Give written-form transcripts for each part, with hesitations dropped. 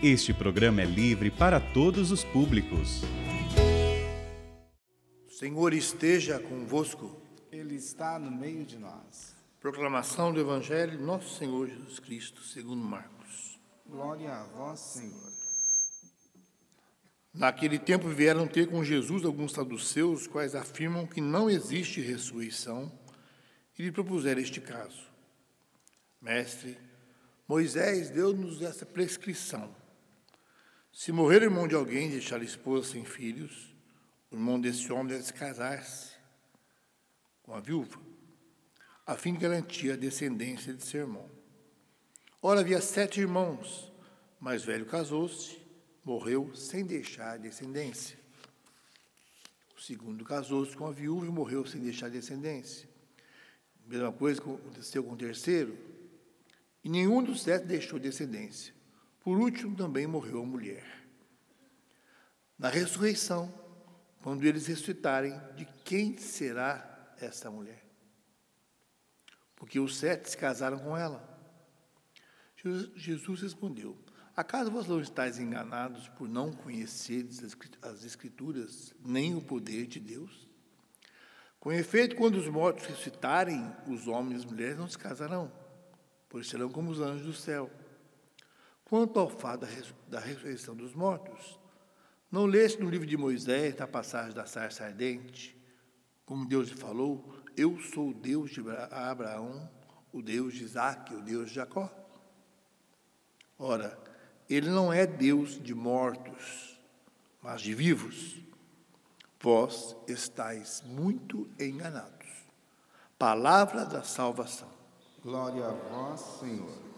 Este programa é livre para todos os públicos. O Senhor esteja convosco. Ele está no meio de nós. Proclamação do Evangelho de Nosso Senhor Jesus Cristo, segundo Marcos. Glória a vós, Senhor. Naquele tempo vieram ter com Jesus alguns saduceus, quais afirmam que não existe ressurreição, e lhe propuseram este caso. Mestre, Moisés deu-nos essa prescrição. Se morrer o irmão de alguém e deixar a esposa sem filhos, o irmão desse homem deve se casar-se com a viúva, a fim de garantir a descendência de seu irmão. Ora, havia 7 irmãos. O mais velho casou-se, morreu sem deixar descendência. O segundo casou-se com a viúva e morreu sem deixar descendência. Mesma coisa aconteceu com o terceiro. E nenhum dos 7 deixou descendência. Por último, também morreu a mulher. Na ressurreição, quando eles ressuscitarem, de quem será essa mulher? Porque os 7 se casaram com ela. Jesus respondeu: acaso vós não estáis enganados por não conheceres as Escrituras, nem o poder de Deus? Com efeito, quando os mortos ressuscitarem, os homens e as mulheres não se casarão, pois serão como os anjos do céu. Quanto ao fato da ressurreição dos mortos, não leste no livro de Moisés, na passagem da sarça ardente, como Deus lhe falou: eu sou o Deus de Abraão, o Deus de Isaque, o Deus de Jacó? Ora, ele não é Deus de mortos, mas de vivos. Vós estáis muito enganados. Palavra da salvação. Glória a vós, Senhor.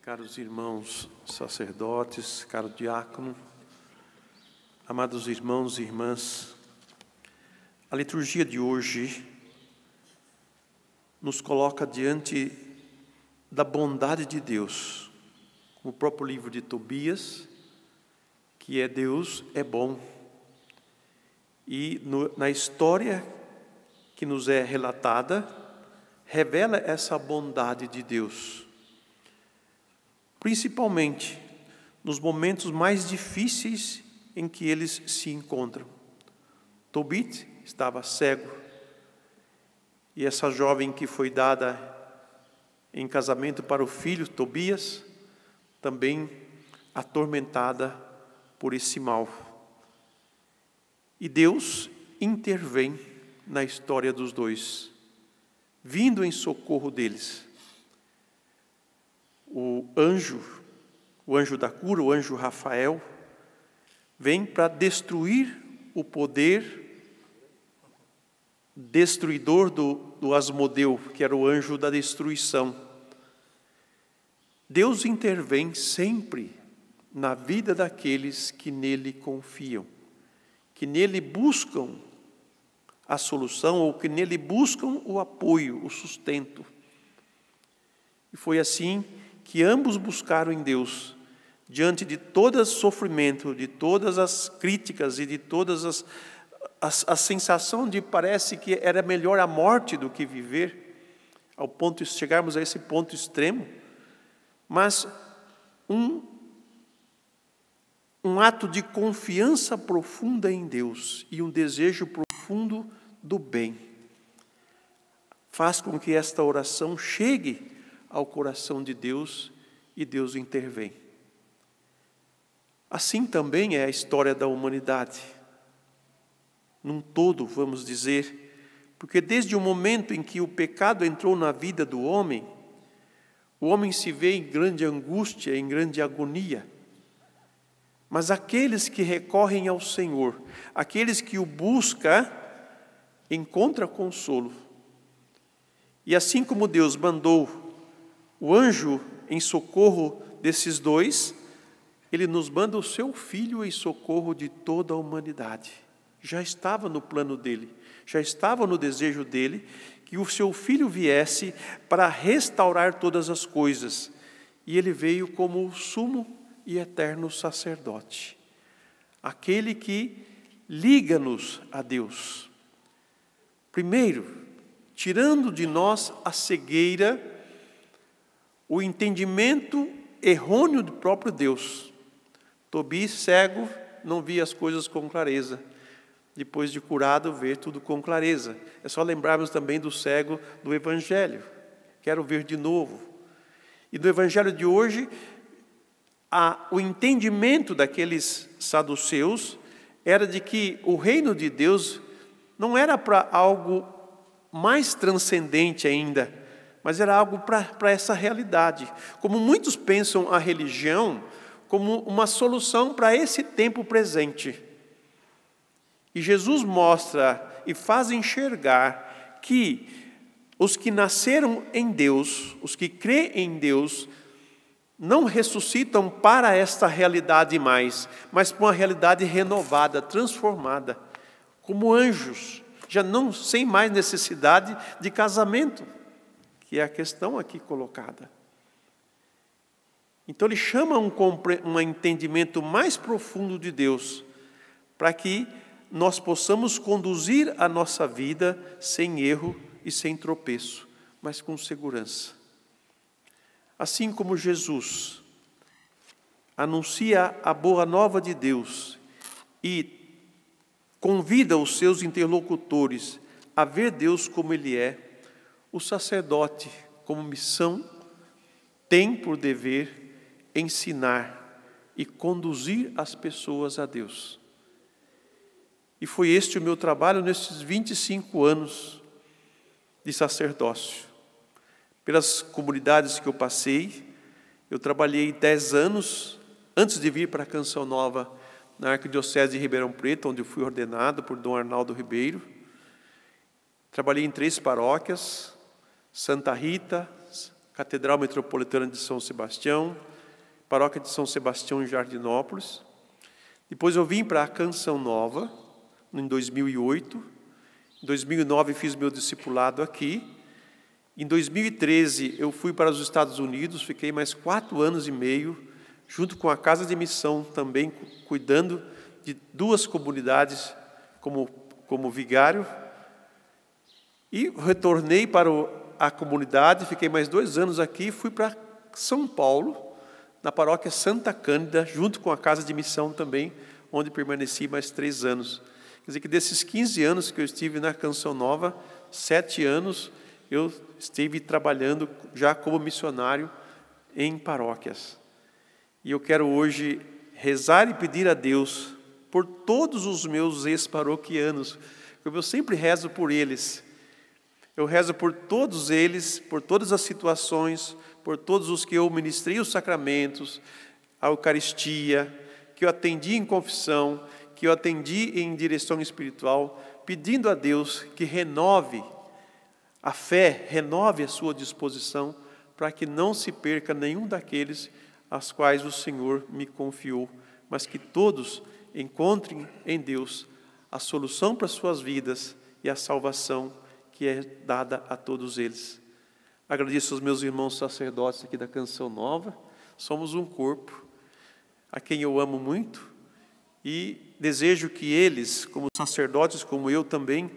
Caros irmãos sacerdotes, caro diácono, amados irmãos e irmãs, a liturgia de hoje nos coloca diante da bondade de Deus, como o próprio livro de Tobias, que é Deus é bom. E na história que nos é relatada, revela essa bondade de Deus. Principalmente nos momentos mais difíceis em que eles se encontram. Tobit estava cego, e essa jovem que foi dada em casamento para o filho, Tobias, também atormentada por esse mal. E Deus intervém na história dos dois, vindo em socorro deles. O anjo da cura, o anjo Rafael, vem para destruir o poder destruidor do Asmodeu, que era o anjo da destruição. Deus intervém sempre na vida daqueles que nele confiam, que nele buscam a solução ou que nele buscam o apoio, o sustento. E foi assim que ambos buscaram em Deus, diante de todo o sofrimento, de todas as críticas e de todas a sensação de parece que era melhor a morte do que viver, ao ponto de chegarmos a esse ponto extremo, mas um ato de confiança profunda em Deus e um desejo profundo do bem faz com que esta oração chegue ao coração de Deus e Deus intervém. Assim também é a história da humanidade, num todo, vamos dizer, porque desde o momento em que o pecado entrou na vida do homem, o homem se vê em grande angústia, em grande agonia. Mas aqueles que recorrem ao Senhor, aqueles que o buscam, encontram consolo. E assim como Deus mandou o anjo em socorro desses dois, Ele nos manda o seu Filho em socorro de toda a humanidade. Já estava no plano dele, já estava no desejo dele, que o seu Filho viesse para restaurar todas as coisas. E ele veio como o sumo e eterno sacerdote, aquele que liga-nos a Deus. Primeiro, tirando de nós a cegueira, o entendimento errôneo do próprio Deus. Tobi, cego, não via as coisas com clareza. Depois de curado, ver tudo com clareza. É só lembrarmos também do cego do Evangelho. Quero ver de novo. E no Evangelho de hoje, o entendimento daqueles saduceus era de que o reino de Deus não era para algo mais transcendente ainda, mas era algo para essa realidade. Como muitos pensam a religião como uma solução para esse tempo presente. E Jesus mostra e faz enxergar que os que nasceram em Deus, os que creem em Deus, não ressuscitam para esta realidade mais, mas para uma realidade renovada, transformada, como anjos, já não sem mais necessidade de casamento, que é a questão aqui colocada. Então ele chama um entendimento mais profundo de Deus, para que nós possamos conduzir a nossa vida sem erro e sem tropeço, mas com segurança. Assim como Jesus anuncia a boa nova de Deus e convida os seus interlocutores a ver Deus como Ele é, o sacerdote, como missão, tem por dever ensinar e conduzir as pessoas a Deus. E foi este o meu trabalho nesses 25 anos de sacerdócio. Pelas comunidades que eu passei, eu trabalhei 10 anos, antes de vir para a Canção Nova, na Arquidiocese de Ribeirão Preto, onde eu fui ordenado por Dom Arnaldo Ribeiro. Trabalhei em 3 paróquias, Santa Rita, Catedral Metropolitana de São Sebastião, Paróquia de São Sebastião em Jardinópolis. Depois eu vim para a Canção Nova, em 2008. Em 2009 fiz meu discipulado aqui. Em 2013 eu fui para os Estados Unidos, fiquei mais 4 anos e meio, junto com a Casa de Missão também, cuidando de 2 comunidades como vigário. E retornei para a comunidade, fiquei mais 2 anos aqui, fui para São Paulo, na paróquia Santa Cândida, junto com a Casa de Missão também, onde permaneci mais 3 anos. Quer dizer que desses 15 anos que eu estive na Canção Nova, 7 anos eu estive trabalhando já como missionário em paróquias. E eu quero hoje rezar e pedir a Deus por todos os meus ex-paroquianos, como eu sempre rezo por eles. Eu rezo por todos eles, por todas as situações, por todos os que eu ministrei os sacramentos, a Eucaristia, que eu atendi em confissão, que eu atendi em direção espiritual, pedindo a Deus que renove a fé, renove a sua disposição, para que não se perca nenhum daqueles aos quais o Senhor me confiou, mas que todos encontrem em Deus a solução para as suas vidas e a salvação que é dada a todos eles. Agradeço aos meus irmãos sacerdotes aqui da Canção Nova. Somos um corpo, a quem eu amo muito, e desejo que eles, como sacerdotes, como eu também,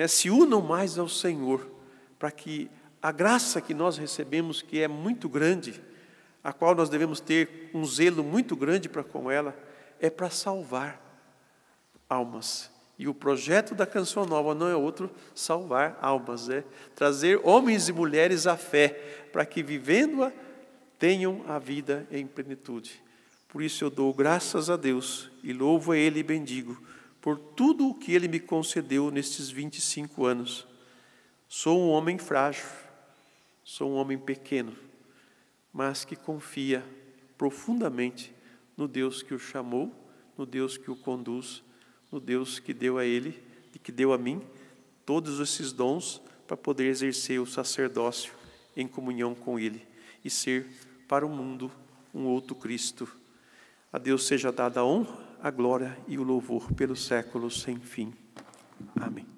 se unam mais ao Senhor, para que a graça que nós recebemos, que é muito grande, a qual nós devemos ter um zelo muito grande para com ela, é para salvar almas. E o projeto da Canção Nova não é outro, salvar almas, é trazer homens e mulheres à fé, para que vivendo-a, tenham a vida em plenitude. Por isso eu dou graças a Deus e louvo a Ele e bendigo por tudo o que Ele me concedeu nestes 25 anos. Sou um homem frágil, sou um homem pequeno, mas que confia profundamente no Deus que o chamou, no Deus que o conduz, no Deus que deu a Ele e que deu a mim todos esses dons para poder exercer o sacerdócio em comunhão com Ele e ser para o mundo um outro Cristo. A Deus seja dada a honra, a glória e o louvor pelos séculos sem fim. Amém.